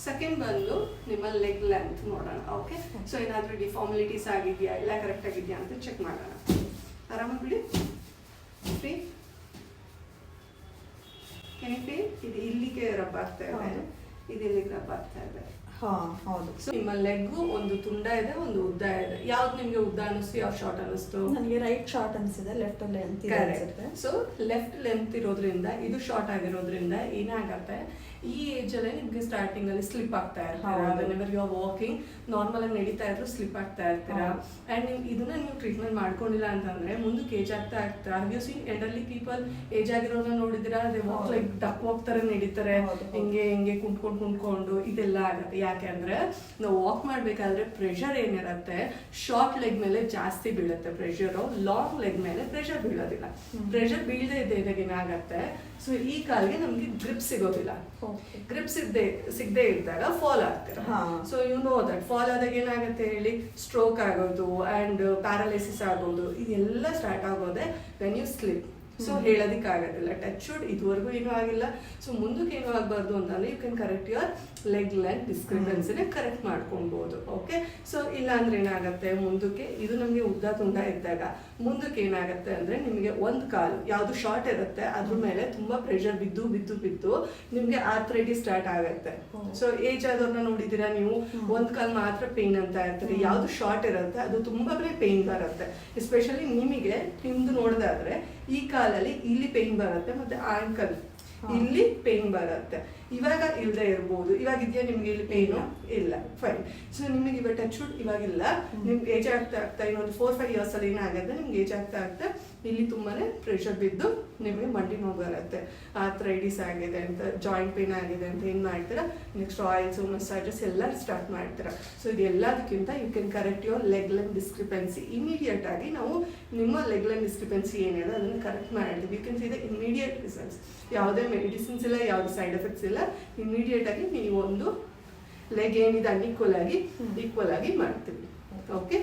Second ಬಂದು ನಿಮ್ಮ leg length ನೋಡೋಣ. ಓಕೆ, ಸೊ ಏನಾದರೂ ಡಿಫಾರ್ಮಿಲಿಟೀಸ್ ಆಗಿದೆಯಾ ಇಲ್ಲ ಕರೆಕ್ಟ್ ಆಗಿದೆಯಾ ಅಂತ ಚೆಕ್ ಮಾಡೋಣ. ಆರಾಮಾಗಿ ಬಿಡಿ. Free can you feel? ಇದು ಇಲ್ಲಿಗೆ ರಬ್ ಆಗ್ತಾ ಇದೆ, ಇದು ಇಲ್ಲಿಗೆ ರಬ್ ಆಗ್ತಾ ಇದೆ. ಹೌದು. ಸೊ ನಿಮ್ಮ ಲೆಗ್ ಒಂದು ತುಂಡ ಇದೆ, ಒಂದು ಉದ್ದ ಇದೆ. ಯಾವ್ದು ನಿಮ್ಗೆ ಉದ್ದ ಅನಿಸ್ತು, ಯಾವ ಶಾರ್ಟ್ ಅನಿಸ್ತು? ನನಗೆ ರೈಟ್ ಶಾರ್ಟ್ ಅನಿಸಿದೆ, ಲೆಫ್ಟ್ ಲೆಂತ್ ಅನಿಸುತ್ತೆ. ಸೊ ಲೆಫ್ಟ್ ಲೆಂತ್ ಇರೋದ್ರಿಂದ, ಇದು ಶಾರ್ಟ್ ಆಗಿರೋದ್ರಿಂದ ಏನಾಗತ್ತೆ, ಈ ಏಜ್ ಅಲ್ಲೇ ನಿಮ್ಗೆ ಸ್ಟಾರ್ಟಿಂಗ್ ಅಲ್ಲಿ ಸ್ಲಿಪ್ ಆಗ್ತಾ ಇರ್ತೀರಾ. Whenever you are walking normal ಆಗಿ ನಡೀತಾ ಇದ್ರು ಸ್ಲಿಪ್ ಆಗ್ತಾ ಇರ್ತೀರಾ. ಅಂಡ್ ಇದನ್ನ ನೀವು ಟ್ರೀಟ್ಮೆಂಟ್ ಮಾಡ್ಕೊಂಡಿಲ್ಲ ಅಂತಂದ್ರೆ ಮುಂದಕ್ಕೆ ಏಜ್ ಆಗ್ತಾ ಇರ್ತೀರಾ. Have you seen elderly people age ಆಗಿರೋದನ್ನ ನೋಡಿದಿರಾ? They walk like duck walk ತರ ನಡೀತಾರೆ, ಹಿಂಗೆ ಕುಂತ್ಕೊಂಡು ಇದೆಲ್ಲ ಆಗತ್ತೆ. ಯಾಕೆ ಅಂದ್ರೆ ನಾವು ವಾಕ್ ಮಾಡ್ಬೇಕಾದ್ರೆ ಪ್ರೆಷರ್ ಏನಿರತ್ತೆ ಶಾರ್ಟ್ ಲೆಗ್ ಮೇಲೆ ಜಾಸ್ತಿ ಬೀಳುತ್ತೆ ಪ್ರೆಷರ್, ಲಾಂಗ್ ಲೆಗ್ ಮೇಲೆ ಪ್ರೆಷರ್ ಬೀಳೋದಿಲ್ಲ. ಪ್ರೆಷರ್ ಬೀಳದೆ ಇದ್ದಾಗ ಏನಾಗತ್ತೆ, ಸೊ ಈ ಕಾಲ್ಗೆ ನಮ್ಗೆ ಗ್ರಿಪ್ ಸಿಗೋದಿಲ್ಲ. ಗ್ರಿಪ್ ಸಿಗದೆ ಇದ್ದಾಗ ಫಾಲ್ ಆಗ್ತೀರಾ. So you know that fall ಆದಾಗ ಏನಾಗುತ್ತೆ ಹೇಳಿ, ಸ್ಟ್ರೋಕ್ ಆಗೋದು ಅಂಡ್ ಪ್ಯಾರಾಲಿಸಿಸ್ ಆಗೋದು, ಇದೆಲ್ಲ ಸ್ಟಾರ್ಟ್ ಆಗೋದೆ ವೆನ್ ಯು ಸ್ಲಿಪ್. ಸೊ ಹೇಳೋದಕ್ಕಾಗೋದಿಲ್ಲ. ಟಚ್ ವುಡ್ ಇದುವರೆಗೂ ಏನೂ ಆಗಿಲ್ಲ. ಸೊ ಮುಂದಕ್ಕೆ ಏನೂ ಆಗಬಾರ್ದು ಅಂತಂದ್ರೆ you can correct your leg length ಡಿಸ್ಕ್ರಿಪೆನ್ಸಿನೇ ಕರೆಕ್ಟ್ ಮಾಡ್ಕೊಳ್ಬೋದು. ಓಕೆ, ಸೊ ಇಲ್ಲ ಅಂದ್ರೆ ಏನಾಗುತ್ತೆ, ಮುಂದಕ್ಕೆ ಇದು ನಮಗೆ ಉದ್ದ ತುಂಡ ಇದ್ದಾಗ ಮುಂದಕ್ಕೆ ಏನಾಗುತ್ತೆ ಅಂದ್ರೆ ನಿಮಗೆ ಒಂದು ಕಾಲು ಯಾವುದು ಶಾರ್ಟ್ ಇರುತ್ತೆ ಅದ್ರ ಮೇಲೆ ತುಂಬಾ ಪ್ರೆಷರ್ ಬಿದ್ದು ನಿಮ್ಗೆ ಆರ್ಥ್ರೈಟಿಸ್ ಸ್ಟಾರ್ಟ್ ಆಗುತ್ತೆ. ಸೊ ಏಜ್ ಆದವ್ರನ್ನ ನೋಡಿದೀರಾ ನೀವು, ಒಂದ್ ಕಾಲ್ ಮಾತ್ರ ಪೇನ್ ಅಂತ ಇರ್ತಾರೆ. ಯಾವ್ದು ಶಾರ್ಟ್ ಇರುತ್ತೆ ಅದು ತುಂಬಾನೇ ಪೇನ್ ಬರುತ್ತೆ. ಎಸ್ಪೆಷಲಿ ನಿಮಗೆ ನಿಮ್ದು ನೋಡಿದಾದ್ರೆ ಈ ಕಾಲಲ್ಲಿ ಇಲ್ಲಿ ಪೇನ್ ಬರುತ್ತೆ, ಮತ್ತೆ ಆಂಕಲ್ ಇಲ್ಲಿ ಪೇನ್ ಬರುತ್ತೆ. ಇವಾಗ ಇಲ್ಲದೆ ಇರ್ಬೋದು. ಇವಾಗ ಇದೆಯಾ ನಿಮ್ಗೆ ಇಲ್ಲಿ ಪೇನು? ಇಲ್ಲ, ಫೈನ್. ಸೊ ನಿಮಗೆ ಇವಾಗ ಟಚ್ ವುಡ್ ಇವಾಗಿಲ್ಲ, ನಿಮ್ಗೆ ಏಜ್ ಆಗ್ತಾ ಇನ್ನೊಂದು 4-5 ಇಯರ್ಸ್ ಅಲ್ಲಿ ಏನಾಗುತ್ತೆ, ನಿಮ್ಗೆ ಏಜ್ ಆಗ್ತಾ ಇಲ್ಲಿ ತುಂಬಾನೇ ಪ್ರೆಷರ್ ಬಿದ್ದು ನಿಮಗೆ ಮಂಡಿ ನೋವು ಬರುತ್ತೆ. ಆರ್ಥ್ರೈಟಿಸ್ ಆಗಿದೆ ಅಂತ, ಜಾಯಿಂಟ್ ಪೇನ್ ಆಗಿದೆ ಅಂತ ಏನ್ ಮಾಡ್ತೀರಾ, ನೆಕ್ಸ್ಟ್ ಆಯಿಲ್ಸ್ ಮಸಾಜಸ್ ಎಲ್ಲ ಸ್ಟಾರ್ಟ್ ಮಾಡ್ತೀರಾ. ಸೊ ಇದೆಲ್ಲದಕ್ಕಿಂತ you can correct your leg length discrepancy. Immediate ಆಗಿ ನಾವು ನಿಮ್ಮ ಲೆಗ್ ಲೆಂತ್ ಡಿಸ್ಕ್ರಿಪೆನ್ಸಿ ಏನಿದೆ ಅದನ್ನು ಕರೆಕ್ಟ್ ಮಾಡ್ತೀವಿ. You can see the immediate results. ಯಾವುದೇ ಮೆಡಿಸಿನ್ಸ್ ಇಲ್ಲ, ಯಾವುದೇ ಸೈಡ್ ಎಫೆಕ್ಟ್ಸ್ ಇಲ್ಲ. ಇಮಿಡಿಯೇಟ್ ಆಗಿ ನೀವು ಒಂದು ಲೆಗ್ ಏನಿದೆ ಈಕ್ವಲ್ ಆಗಿ ಮಾಡ್ತೀವಿ. ಓಕೆ.